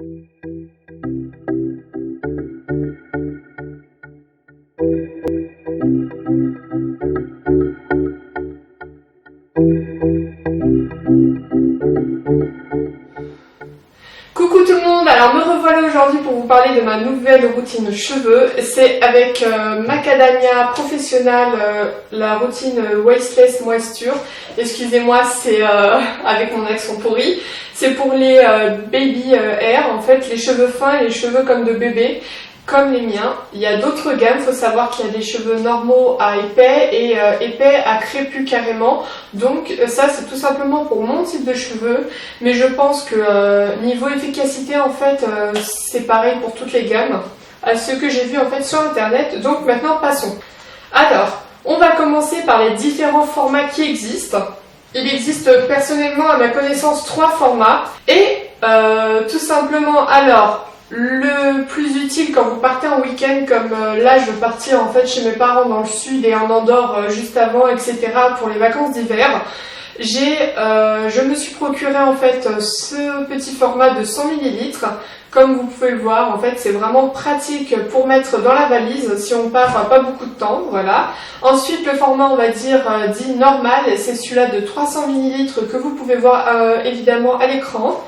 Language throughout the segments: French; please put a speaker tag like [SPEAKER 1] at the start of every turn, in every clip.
[SPEAKER 1] Coucou tout le monde, alors me revoilà aujourd'hui pour vous parler de ma nouvelle routine cheveux. C'est avec Macadamia Professional, la routine Wasteless Moisture. Excusez-moi, c'est avec mon accent pourri. C'est pour les baby hair, en fait, les cheveux fins et les cheveux comme de bébé, comme les miens. Il y a d'autres gammes, il faut savoir qu'il y a des cheveux normaux à épais et épais à crépus carrément. Donc ça c'est tout simplement pour mon type de cheveux, mais je pense que niveau efficacité en fait c'est pareil pour toutes les gammes, à ce que j'ai vu en fait sur internet. Donc maintenant passons. Alors, on va commencer par les différents formats qui existent. Il existe personnellement à ma connaissance 3 formats et tout simplement alors le plus utile quand vous partez en week-end, comme là je veux partir en fait chez mes parents dans le sud et en Andorre juste avant, etc. pour les vacances d'hiver, je me suis procuré en fait ce petit format de 100 ml. Comme vous pouvez le voir, en fait c'est vraiment pratique pour mettre dans la valise si on part pas beaucoup de temps, voilà. Ensuite le format on va dire dit normal, c'est celui-là de 300 ml que vous pouvez voir évidemment à l'écran.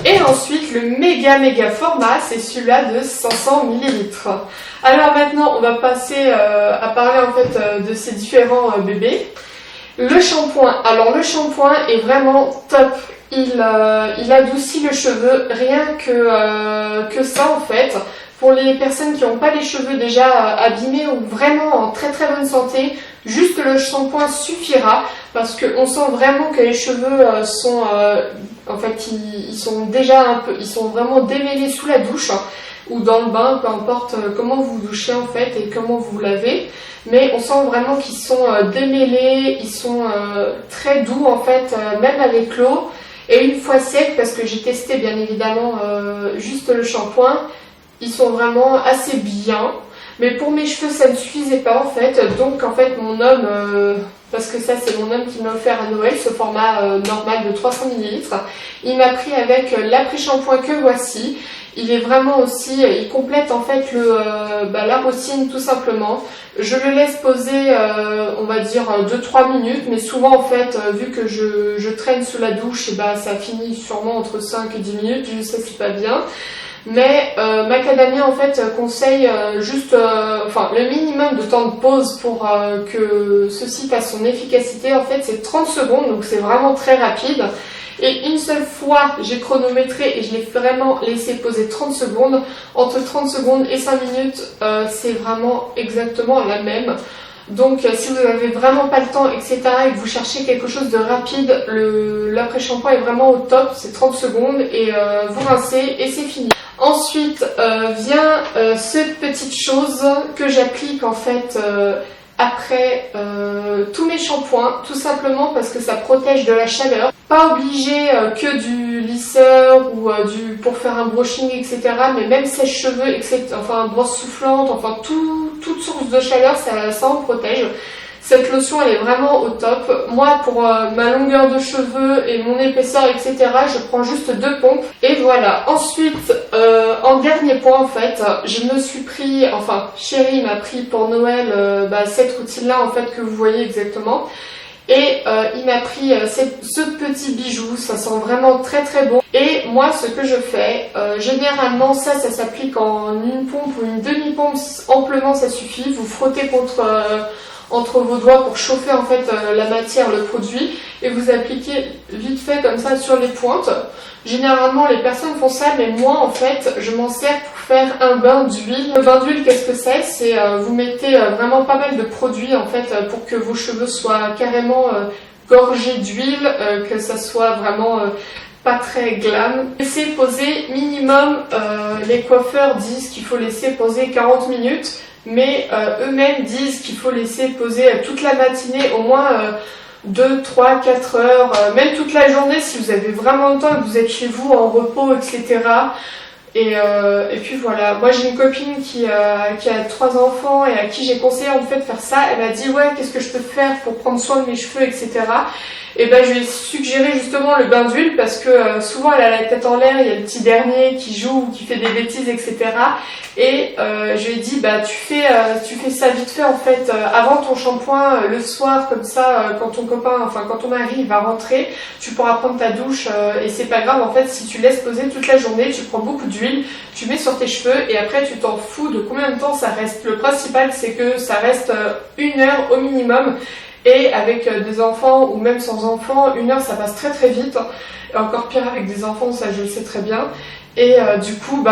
[SPEAKER 1] Et ensuite le méga format, c'est celui-là de 500 ml. Alors maintenant on va passer à parler en fait de ces différents bébés. Le shampoing, alors le shampoing est vraiment top. Il adoucit le cheveu, rien que ça en fait. Pour les personnes qui n'ont pas les cheveux déjà abîmés ou vraiment en très bonne santé, juste le shampoing suffira parce qu'on sent vraiment que les cheveux sont en fait ils sont déjà ils sont vraiment démêlés sous la douche ou dans le bain, peu importe comment vous vous douchez en fait et comment vous vous lavez, mais on sent vraiment qu'ils sont démêlés, ils sont très doux en fait, même avec l'eau. Et une fois secs, parce que j'ai testé bien évidemment juste le shampoing, ils sont vraiment assez bien. Mais pour mes cheveux ça ne suffisait pas en fait, donc en fait mon homme, parce que ça c'est mon homme qui m'a offert à Noël, ce format normal de 300 ml, il m'a pris avec l'après-shampoing que voici. Il est vraiment aussi, il complète en fait la routine tout simplement. Je le laisse poser, on va dire 2-3 minutes, mais souvent en fait, vu que je traîne sous la douche, et ça finit sûrement entre 5 et 10 minutes, je sais c'est pas bien. Mais Macadamia en fait conseille juste le minimum de temps de pause pour que ceci fasse son efficacité en fait c'est 30 secondes, donc c'est vraiment très rapide. Et une seule fois j'ai chronométré et je l'ai vraiment laissé poser 30 secondes. Entre 30 secondes et 5 minutes c'est vraiment exactement la même. Donc si vous n'avez vraiment pas le temps etc et que vous cherchez quelque chose de rapide, l'après-shampoing est vraiment au top, c'est 30 secondes et vous rincez et c'est fini. Ensuite vient cette petite chose que j'applique en fait après tous mes shampoings, tout simplement parce que ça protège de la chaleur. Pas obligé que du lisseur ou pour faire un brushing etc, mais même sèche-cheveux etc, enfin brosse soufflante, enfin toute source de chaleur ça en protège. Cette lotion elle est vraiment au top. Moi pour ma longueur de cheveux et mon épaisseur etc, je prends juste 2 pompes et voilà. Ensuite en dernier point en fait, je me suis pris, enfin Chéri m'a pris pour Noël cette routine là en fait que vous voyez exactement. Et il m'a pris ce petit bijou, ça sent vraiment très bon. Et moi ce que je fais, généralement ça s'applique en une pompe ou une demi-pompe, amplement ça suffit. Vous frottez entre vos doigts pour chauffer en fait la matière, le produit, et vous appliquez vite fait comme ça sur les pointes. Généralement les personnes font ça, mais moi en fait je m'en sers pour faire un bain d'huile. Le bain d'huile qu'est-ce que c'est? C'est vous mettez vraiment pas mal de produits en fait pour que vos cheveux soient carrément gorgés d'huile, que ça soit vraiment pas très glam. Laissez poser minimum, les coiffeurs disent qu'il faut laisser poser 40 minutes, mais eux-mêmes disent qu'il faut laisser poser toute la matinée, au moins 2, 3, 4 heures, même toute la journée si vous avez vraiment le temps et que vous êtes chez vous en repos, etc. Et puis voilà, moi j'ai une copine qui a 3 enfants et à qui j'ai conseillé en fait de faire ça. Elle m'a dit ouais, qu'est-ce que je peux faire pour prendre soin de mes cheveux, etc. et ben je lui ai suggéré justement le bain d'huile parce que souvent elle a la tête en l'air, il y a le petit dernier qui joue ou qui fait des bêtises, etc. Et je lui ai dit bah tu fais ça vite fait en fait avant ton shampoing le soir, comme ça quand ton copain, enfin quand ton mari va rentrer, tu pourras prendre ta douche et c'est pas grave en fait si tu laisses poser toute la journée, tu prends beaucoup d'huile, tu mets sur tes cheveux et après tu t'en fous de combien de temps ça reste. Le principal c'est que ça reste 1 heure au minimum. Et avec des enfants ou même sans enfants, 1 heure ça passe très très vite. Et encore pire avec des enfants, ça je le sais très bien. Et du coup,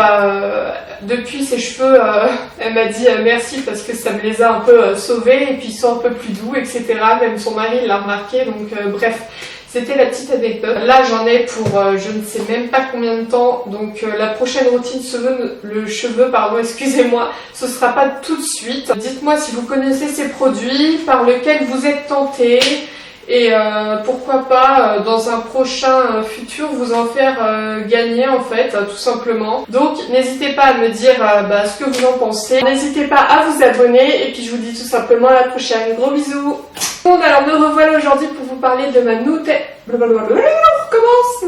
[SPEAKER 1] depuis ses cheveux, elle m'a dit merci parce que ça me les a un peu sauvés et puis ils sont un peu plus doux, etc. Même son mari l'a remarqué, donc bref. C'était la petite anecdote. Là, j'en ai pour je ne sais même pas combien de temps. Donc la prochaine routine cheveux, excusez-moi, ce sera pas tout de suite. Dites-moi si vous connaissez ces produits, par lesquels vous êtes tenté. Et pourquoi pas dans un prochain futur vous en faire gagner en fait, tout simplement. Donc n'hésitez pas à me dire ce que vous en pensez. N'hésitez pas à vous abonner et puis je vous dis tout simplement à la prochaine. Gros bisous. Bon, alors me revoilà aujourd'hui pour vous parler de ma Nutella. On recommence.